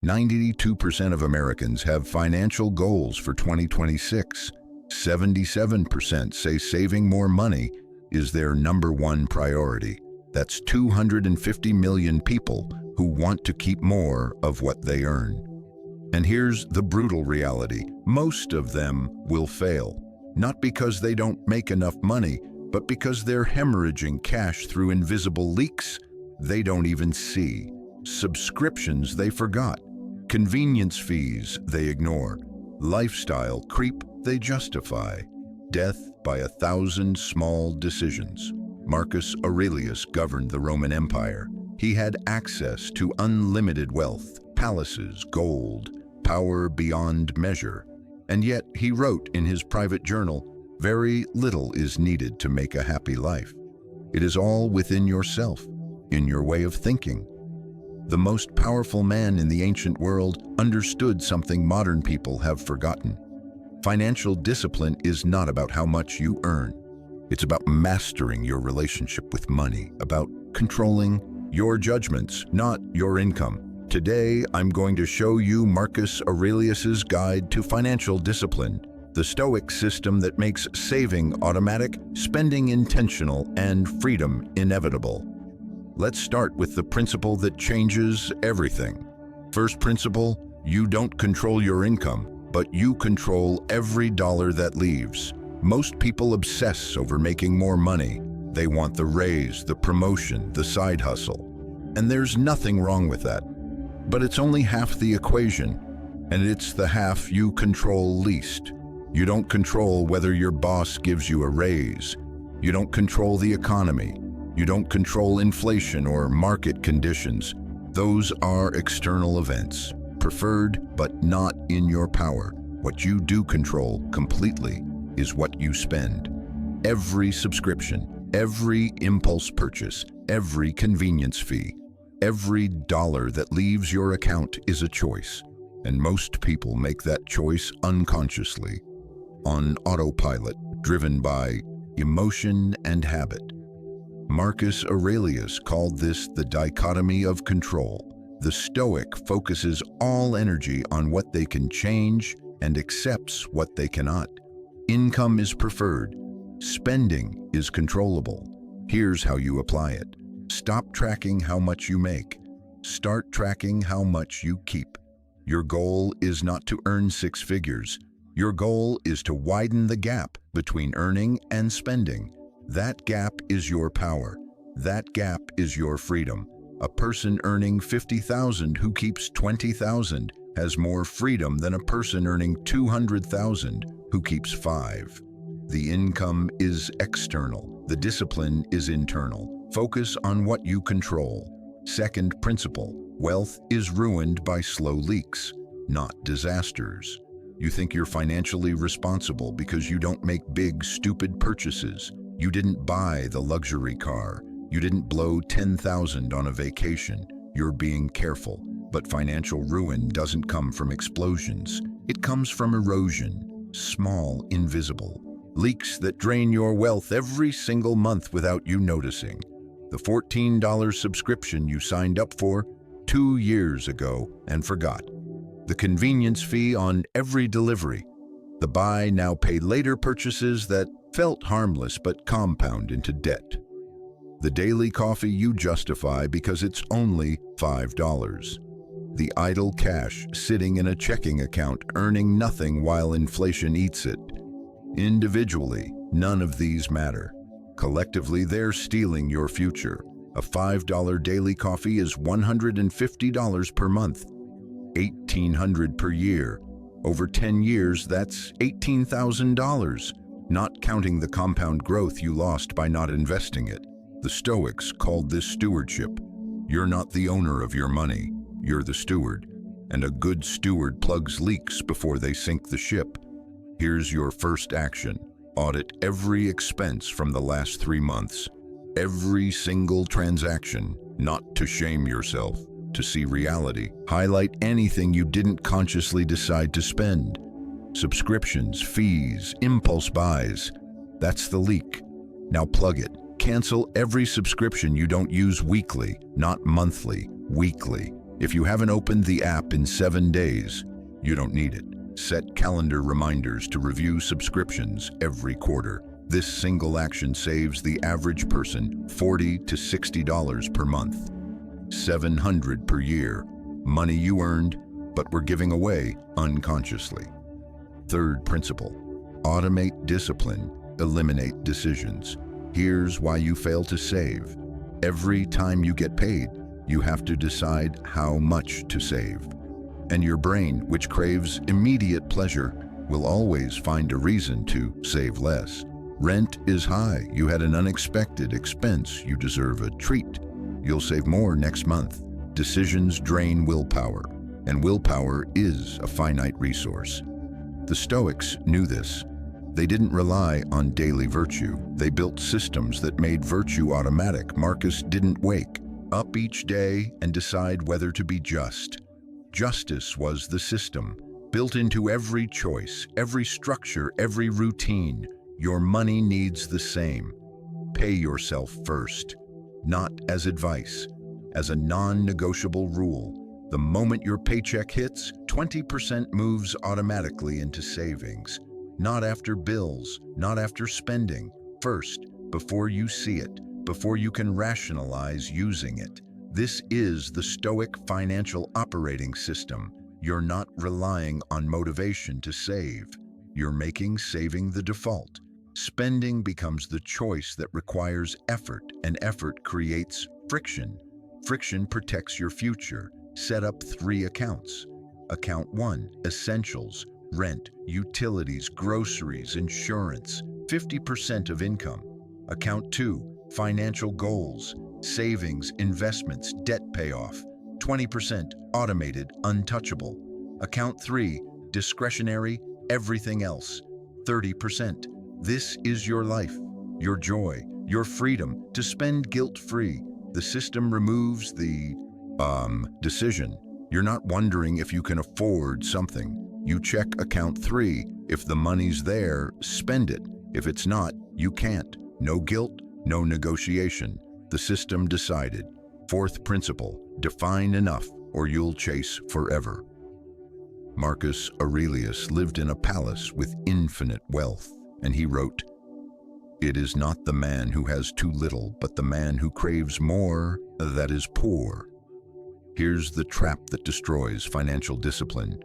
92% of Americans have financial goals for 2026. 77% say saving more money is their number one priority. That's 250 million people who want to keep more of what they earn. And here's the brutal reality. Most of them will fail. Not because they don't make enough money, but because they're hemorrhaging cash through invisible leaks they don't even see, subscriptions they forgot, convenience fees they ignore, lifestyle creep they justify, death by 1,000 small decisions. Marcus Aurelius governed the Roman Empire. He had access to unlimited wealth, palaces, gold, power beyond measure. And yet he wrote in his private journal, "Very little is needed to make a happy life. It is all within yourself, in your way of thinking." The most powerful man in the ancient world understood something modern people have forgotten. Financial discipline is not about how much you earn. It's about mastering your relationship with money, about controlling your judgments, not your income. Today, I'm going to show you Marcus Aurelius's guide to financial discipline, the Stoic system that makes saving automatic, spending intentional, and freedom inevitable. Let's start with the principle that changes everything. First principle, you don't control your income, but you control every dollar that leaves. Most people obsess over making more money. They want the raise, the promotion, the side hustle. And there's nothing wrong with that. But it's only half the equation, and it's the half you control least. You don't control whether your boss gives you a raise. You don't control the economy. You don't control inflation or market conditions. Those are external events, preferred but not in your power. What you do control completely is what you spend. Every subscription, every impulse purchase, every convenience fee, every dollar that leaves your account is a choice. And most people make that choice unconsciously, on autopilot, driven by emotion and habit. Marcus Aurelius called this the dichotomy of control. The Stoic focuses all energy on what they can change and accepts what they cannot. Income is preferred. Spending is controllable. Here's how you apply it. Stop tracking how much you make. Start tracking how much you keep. Your goal is not to earn six figures. Your goal is to widen the gap between earning and spending. That gap is your power. That gap is your freedom. A person earning $50,000 who keeps $20,000 has more freedom than a person earning $200,000 who keeps $5,000. The income is external. The discipline is internal. Focus on what you control. Second principle, wealth is ruined by slow leaks, not disasters. You think you're financially responsible because you don't make big, stupid purchases. You didn't buy the luxury car. You didn't blow $10,000 on a vacation. You're being careful. But financial ruin doesn't come from explosions. It comes from erosion, small, invisible. Leaks that drain your wealth every single month without you noticing. The $14 subscription you signed up for 2 years ago and forgot. The convenience fee on every delivery. The buy now pay later purchases that felt harmless but compound into debt. The daily coffee you justify because it's only $5. The idle cash sitting in a checking account earning nothing while inflation eats it. Individually, none of these matter. Collectively, they're stealing your future. A $5 daily coffee is $150 per month, $1,800 per year. Over 10 years, that's $18,000, not counting the compound growth you lost by not investing it. The Stoics called this stewardship. You're not the owner of your money, you're the steward. And a good steward plugs leaks before they sink the ship. Here's your first action. Audit every expense from the last 3 months. Every single transaction, not to shame yourself, to see reality. Highlight anything you didn't consciously decide to spend. Subscriptions, fees, impulse buys. That's the leak. Now plug it. Cancel every subscription you don't use weekly, not monthly, weekly. If you haven't opened the app in 7 days, you don't need it. Set calendar reminders to review subscriptions every quarter. This single action saves the average person $40 to $60 per month. $700 per year. Money you earned, but were giving away unconsciously. Third principle: automate discipline, eliminate decisions. Here's why you fail to save. Every time you get paid, you have to decide how much to save. And your brain, which craves immediate pleasure, will always find a reason to save less. Rent is high. You had an unexpected expense. You deserve a treat. You'll save more next month. Decisions drain willpower, and willpower is a finite resource. The Stoics knew this. They didn't rely on daily virtue. They built systems that made virtue automatic. Marcus didn't wake up each day and decide whether to be just. Justice was the system, built into every choice, every structure, every routine. Your money needs the same. Pay yourself first, not as advice, as a non-negotiable rule. The moment your paycheck hits, 20% moves automatically into savings. Not after bills, not after spending. First, before you see it, before you can rationalize using it. This is the Stoic financial operating system. You're not relying on motivation to save. You're making saving the default. Spending becomes the choice that requires effort, and effort creates friction. Friction protects your future. Set up 3 accounts. Account 1, essentials, rent, utilities, groceries, insurance, 50% of income. Account 2, financial goals, savings, investments, debt payoff, 20% automated, untouchable. Account 3, discretionary, everything else, 30%. This is your life, your joy, your freedom to spend guilt-free. The system removes the decision. You're not wondering if you can afford something. You check account 3. If the money's there, spend it. If it's not, you can't. No guilt, no negotiation. The system decided. Fourth principle: define enough or you'll chase forever. Marcus Aurelius lived in a palace with infinite wealth, and he wrote, "It is not the man who has too little, but the man who craves more that is poor." Here's the trap that destroys financial discipline.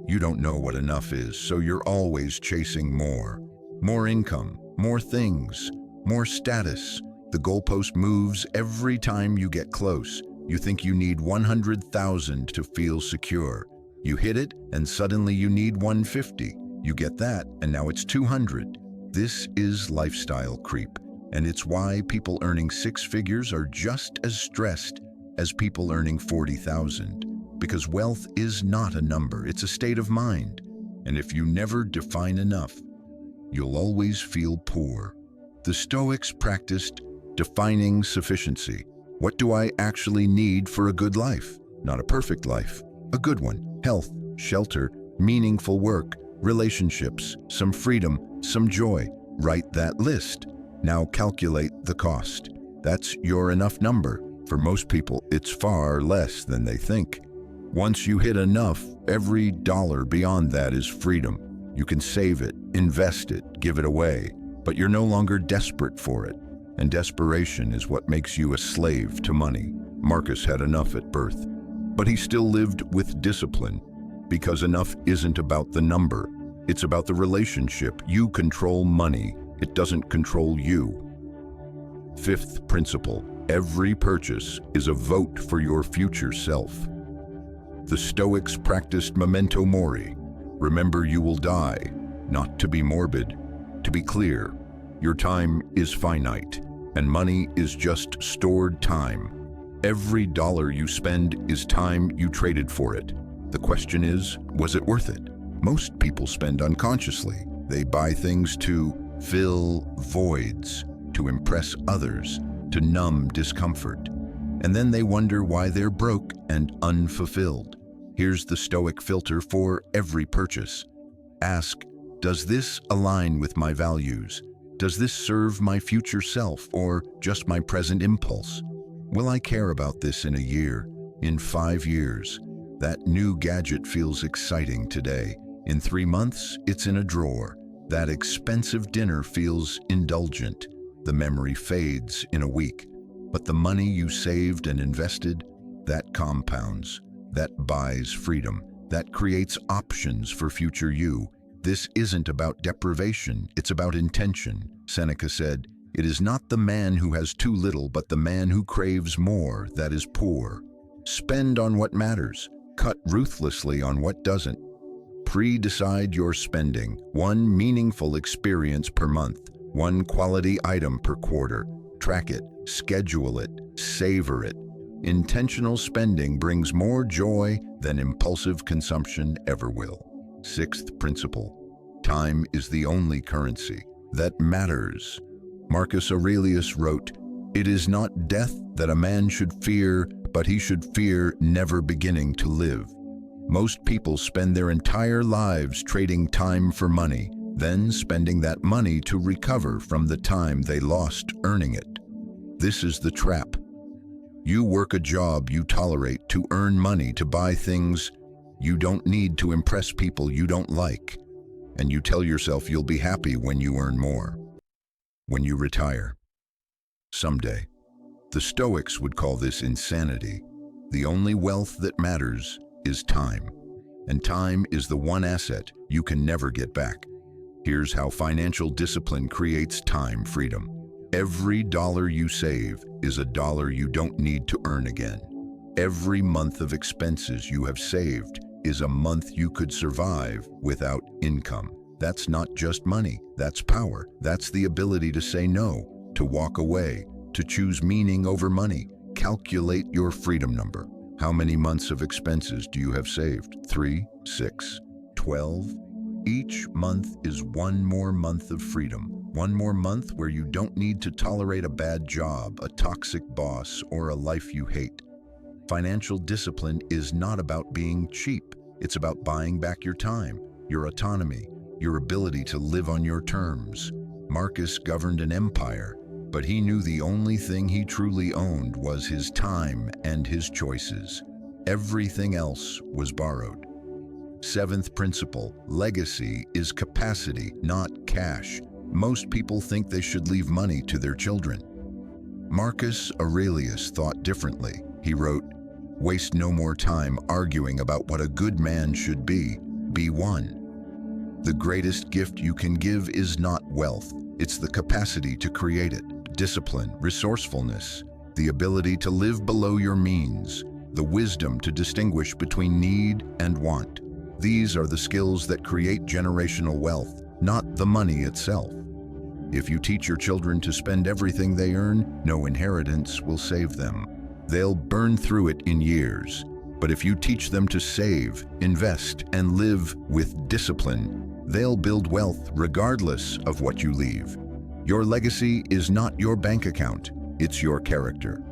You don't know what enough is, so you're always chasing more. More income, more things, more status. The goalpost moves every time you get close. You think you need 100,000 to feel secure. You hit it, and suddenly you need 150. You get that, and now it's 200. This is lifestyle creep, and it's why people earning 6 figures are just as stressed as people earning 40,000. Because wealth is not a number, it's a state of mind. And if you never define enough, you'll always feel poor. The Stoics practiced defining sufficiency. What do I actually need for a good life? Not a perfect life, a good one. Health, shelter, meaningful work, relationships, some freedom, some joy. Write that list. Now calculate the cost. That's your enough number. For most people, it's far less than they think. Once you hit enough, every dollar beyond that is freedom. You can save it, invest it, give it away, but you're no longer desperate for it. And desperation is what makes you a slave to money. Marcus had enough at birth, but he still lived with discipline, because enough isn't about the number. It's about the relationship. You control money. It doesn't control you. Fifth principle: every purchase is a vote for your future self. The Stoics practiced memento mori. Remember, you will die. Not to be morbid, to be clear. Your time is finite, and money is just stored time. Every dollar you spend is time you traded for it. The question is, was it worth it? Most people spend unconsciously. They buy things to fill voids, to impress others, to numb discomfort. And then they wonder why they're broke and unfulfilled. Here's the Stoic filter for every purchase. Ask, does this align with my values? Does this serve my future self or just my present impulse? Will I care about this in a year? In 5 years, that new gadget feels exciting today. In 3 months, it's in a drawer. That expensive dinner feels indulgent. The memory fades in a week. But the money you saved and invested, that compounds. That buys freedom. That creates options for future you. This isn't about deprivation, it's about intention. Seneca said, "It is not the man who has too little, but the man who craves more that is poor." Spend on what matters. Cut ruthlessly on what doesn't. Pre-decide your spending. 1 meaningful experience per month. 1 quality item per quarter. Track it, schedule it, savor it. Intentional spending brings more joy than impulsive consumption ever will. 6th principle. Time is the only currency that matters. Marcus Aurelius wrote, "It is not death that a man should fear, but he should fear never beginning to live." Most people spend their entire lives trading time for money, then spending that money to recover from the time they lost earning it. This is the trap. You work a job you tolerate to earn money to buy things you don't need to impress people you don't like, and you tell yourself you'll be happy when you earn more. When you retire. Someday. The Stoics would call this insanity. The only wealth that matters is time. And time is the one asset you can never get back. Here's how financial discipline creates time freedom. Every dollar you save is a dollar you don't need to earn again. Every month of expenses you have saved is a month you could survive without income. That's not just money, that's power. That's the ability to say no, to walk away, to choose meaning over money. Calculate your freedom number. How many months of expenses do you have saved? 3, 6, 12? Each month is 1 more month of freedom. 1 more month where you don't need to tolerate a bad job, a toxic boss, or a life you hate. Financial discipline is not about being cheap. It's about buying back your time, your autonomy, your ability to live on your terms. Marcus governed an empire, but he knew the only thing he truly owned was his time and his choices. Everything else was borrowed. 7th principle, legacy is capacity, not cash. Most people think they should leave money to their children. Marcus Aurelius thought differently. He wrote, "Waste no more time arguing about what a good man should be. Be one." The greatest gift you can give is not wealth. It's the capacity to create it. Discipline, resourcefulness, the ability to live below your means, the wisdom to distinguish between need and want. These are the skills that create generational wealth, not the money itself. If you teach your children to spend everything they earn, no inheritance will save them. They'll burn through it in years. But if you teach them to save, invest, and live with discipline, they'll build wealth regardless of what you leave. Your legacy is not your bank account, it's your character.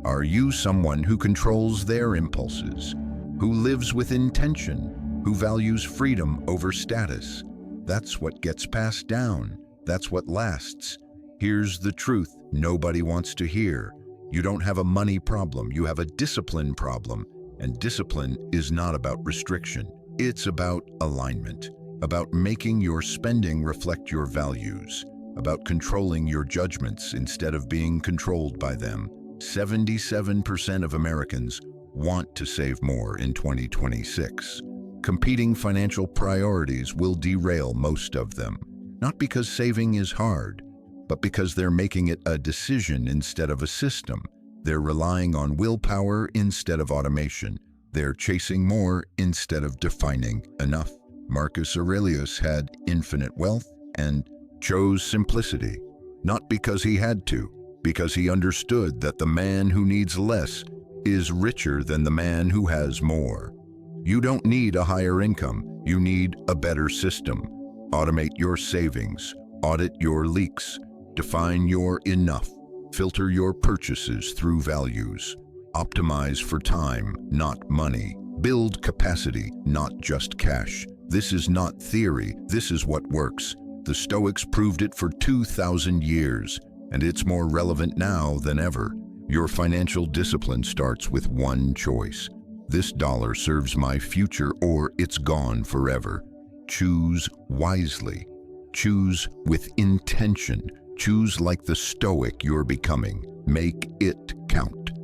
Are you someone who controls their impulses, who lives with intention, who values freedom over status? That's what gets passed down. That's what lasts. Here's the truth nobody wants to hear. You don't have a money problem, you have a discipline problem. And discipline is not about restriction. It's about alignment, about making your spending reflect your values, about controlling your judgments instead of being controlled by them. 77% of Americans want to save more in 2026. Competing financial priorities will derail most of them, not because saving is hard, but because they're making it a decision instead of a system. They're relying on willpower instead of automation. They're chasing more instead of defining enough. Marcus Aurelius had infinite wealth and chose simplicity, not because he had to, because he understood that the man who needs less is richer than the man who has more. You don't need a higher income, you need a better system. Automate your savings, audit your leaks, define your enough, filter your purchases through values, optimize for time, not money, build capacity, not just cash. This is not theory, this is what works. The Stoics proved it for 2,000 years, and it's more relevant now than ever. Your financial discipline starts with one choice. This dollar serves my future or it's gone forever. Choose wisely. Choose with intention. Choose like the Stoic you're becoming. Make it count.